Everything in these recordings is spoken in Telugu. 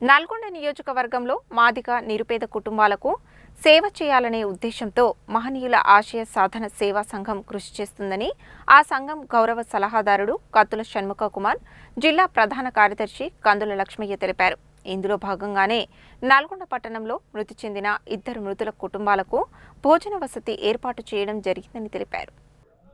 నల్గొండ నియోజకవర్గంలో మాదిగ నిరుపేద కుటుంబాలకు సేవ చేయాలనే ఉద్దేశంతో మహనీయుల ఆశయ సాధన సేవా సంఘం కృషి చేస్తుందని ఆ సంఘం గౌరవ సలహాదారుడు కత్తుల షణ్ముఖ కుమార్, జిల్లా ప్రధాన కార్యదర్శి కందుల లక్ష్మయ్య తెలిపారు. ఇందులో భాగంగానే నల్గొండ పట్టణంలో మృతి చెందిన 2 మృతుల కుటుంబాలకు భోజన వసతి ఏర్పాటు చేయడం జరిగిందని తెలిపారు.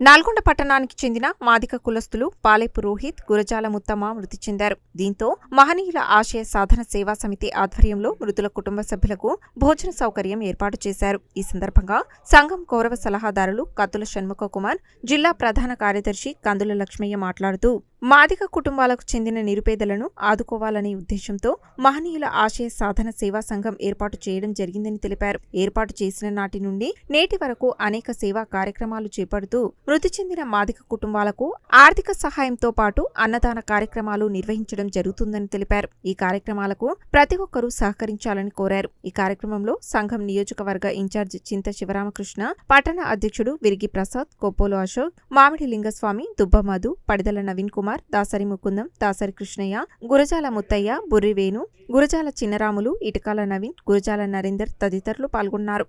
నల్గొండ పట్టణానికి చెందిన మాదిక కులస్తులు పాలేపు రోహిత్, గురజాల ముత్తమ్మ మృతి చెందారు. దీంతో మహనీయుల ఆశయ సాధన సేవా సమితి ఆధ్వర్యంలో మృతుల కుటుంబ సభ్యులకు భోజన సౌకర్యం ఏర్పాటు చేశారు. ఈ సందర్భంగా సంఘం గౌరవ సలహాదారులు కత్తుల షణ్ముఖ కుమార్, జిల్లా ప్రధాన కార్యదర్శి కందుల లక్ష్మయ్య మాట్లాడుతూ మాదిక కుటుంబాలకు చెందిన నిరుపేదలను ఆదుకోవాలనే ఉద్దేశంతో మహనీయుల ఆశయ సాధన సేవా సంఘం ఏర్పాటు చేయడం జరిగిందని తెలిపారు. ఏర్పాటు చేసిన నాటి నుండి నేటి వరకు అనేక సేవా కార్యక్రమాలు చేపడుతూ మృతి చెందిన మాదిక కుటుంబాలకు ఆర్థిక సహాయంతో పాటు అన్నదాన కార్యక్రమాలు నిర్వహించడం జరుగుతుందని తెలిపారు. ఈ కార్యక్రమాలకు ప్రతి ఒక్కరూ సహకరించాలని కోరారు. ఈ కార్యక్రమంలో సంఘం నియోజకవర్గ ఇన్ఛార్జ్ చింత శివరామకృష్ణ, పట్టణ అధ్యక్షుడు విరిగి ప్రసాద్, కొప్పోలు అశోక్, మామిడి లింగస్వామి, దుబ్బ మధు, పడిదల నవీన్ కుమార్, దాసరి ముకుందం, దాసరి కృష్ణయ్య, గురజాల ముత్తయ్య, బుర్రి వేణు, గురజాల చిన్నరాములు, ఇటకాల నవీన్, గురజాల నరేందర్ తదితరులు పాల్గొన్నారు.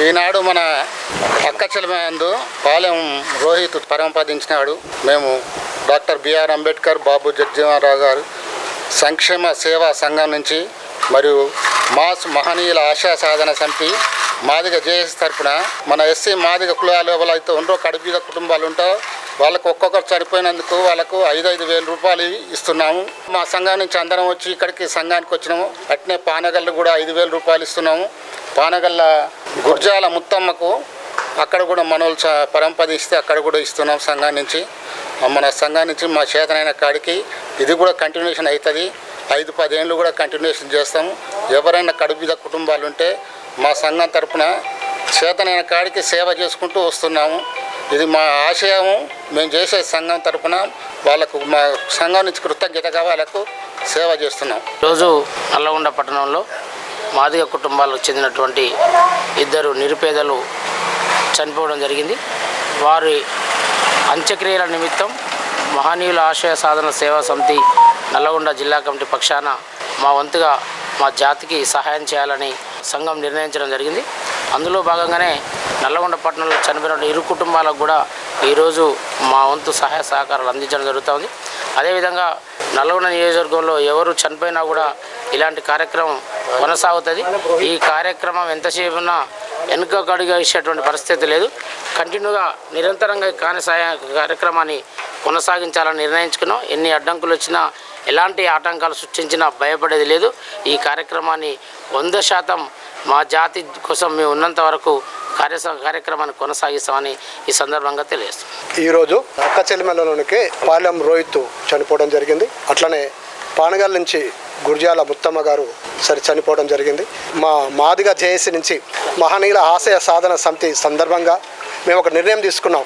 ఈనాడు మన అక్కచెలమందు పాలెం రోహిత్ పరమపదించినాడు. మేము డాక్టర్ బిఆర్ అంబేద్కర్, బాబు జగ్జీవనరావు గారు సంక్షేమ సేవా సంఘం నుంచి మరియు మాస్ మహనీయుల ఆశా సాధన సమితి మాదిగ జేఎస్ తరఫున మన ఎస్సీ మాదిగ కులాల ఎవరైతే ఉండో కడుపుద కుటుంబాలు ఉంటాయో వాళ్ళకు ఒక్కొక్కరు చనిపోయినందుకు వాళ్ళకు 5,000 రూపాయలు ఇస్తున్నాము. మా సంఘం నుంచి అందరం వచ్చి ఇక్కడికి సంఘానికి వచ్చినాము. అట్నే పానగల్లు కూడా 5,000 రూపాయలు ఇస్తున్నాము. పానగల్ల గుర్జాల ముత్తమ్మకు అక్కడ కూడా మనోళ్ళు పరంపదిస్తే అక్కడ కూడా ఇస్తున్నాం. సంఘం నుంచి మన సంఘం నుంచి మా చేతనైన కాడికి ఇది కూడా కంటిన్యూషన్ అవుతుంది. 5-10 ఏళ్ళు కూడా కంటిన్యూషన్ చేస్తాము. ఎవరైనా కడుపుద కుటుంబాలు ఉంటే మా సంఘం తరఫున చేతనైన కాడికి సేవ చేసుకుంటూ వస్తున్నాము. ఇది మా ఆశయము. మేము చేసే సంఘం తరఫున వాళ్ళకు మా సంఘం నుంచి కృతజ్ఞతగా వాళ్ళకు సేవ చేస్తున్నాం. రోజు నల్లగొండ పట్టణంలో మాదిగ కుటుంబాలకు చెందినటువంటి 2 నిరుపేదలు చనిపోవడం జరిగింది. వారి అంత్యక్రియల నిమిత్తం మహనీయుల ఆశయ సాధన సేవా సమితి నల్లగొండ జిల్లా కమిటీ పక్షాన మా వంతుగా మా జాతికి సహాయం చేయాలని సంఘం నిర్ణయించడం జరిగింది. అందులో భాగంగానే నల్లగొండ పట్టణంలో చనిపోయిన 2 కుటుంబాలకు కూడా ఈరోజు మా వంతు సహాయ సహకారాలు అందించడం జరుగుతుంది. అదేవిధంగా నల్లగొండ నియోజకవర్గంలో ఎవరు చనిపోయినా కూడా ఇలాంటి కార్యక్రమం కొనసాగుతుంది. ఈ కార్యక్రమం ఎంతసేపు ఉన్నా వెనుకడుగా ఇచ్చేటువంటి పరిస్థితి లేదు. కంటిన్యూగా నిరంతరంగా కార్యక్రమాన్ని కొనసాగించాలని నిర్ణయించుకున్నాం. ఎన్ని అడ్డంకులు వచ్చినా, ఎలాంటి ఆటంకాలు సృష్టించినా భయపడేది లేదు. ఈ కార్యక్రమాన్ని 100% మా జాతి కోసం మేము ఉన్నంత వరకు కార్యక్రమాన్ని కొనసాగిస్తామని ఈ సందర్భంగా తెలియజేస్తాం. ఈరోజు అక్కచెల్లెమ్మలలోనికి పాలెం రోహిత్ చనిపోవడం జరిగింది. అట్లనే పానగల్ నుంచి గుర్జాల ముత్తమ్మ గారు చనిపోవడం జరిగింది. మా మాదిగ జేఏసీ నుంచి మహనీయుల ఆశయ సాధన సమితి సందర్భంగా మేము ఒక నిర్ణయం తీసుకున్నాం.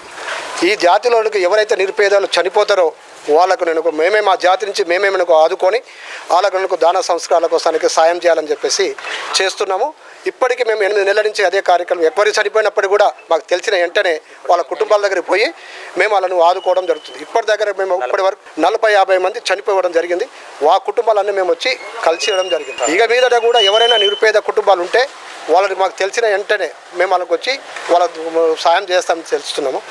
ఈ జాతిలోనికి ఎవరైతే నిరుపేదలు చనిపోతారో వాళ్ళకు మేమే మా జాతి నుంచి మేమే ఆదుకొని వాళ్ళకు దాన సంస్కారాల కోసానికి సాయం చేయాలని చెప్పేసి చేస్తున్నాము. ఇప్పటికీ మేము 8 నెలల నుంచి అదే కార్యక్రమం. ఎవరు చనిపోయినప్పటికీ కూడా మాకు తెలిసిన వెంటనే వాళ్ళ కుటుంబాల దగ్గరికి పోయి మేము వాళ్ళను ఆదుకోవడం జరుగుతుంది. ఇప్పటి దగ్గర మేము ఇప్పటి వరకు 40-50 మంది చనిపోవడం జరిగింది. ఆ కుటుంబాలన్నీ మేము వచ్చి కలిసియడం జరిగింది. ఇక మీదట కూడా ఎవరైనా నిరుపేద కుటుంబాలు ఉంటే వాళ్ళకి మాకు తెలిసిన వెంటనే మేము వాళ్ళకి వచ్చి వాళ్ళకు సాయం చేస్తామని తెలుస్తున్నాము.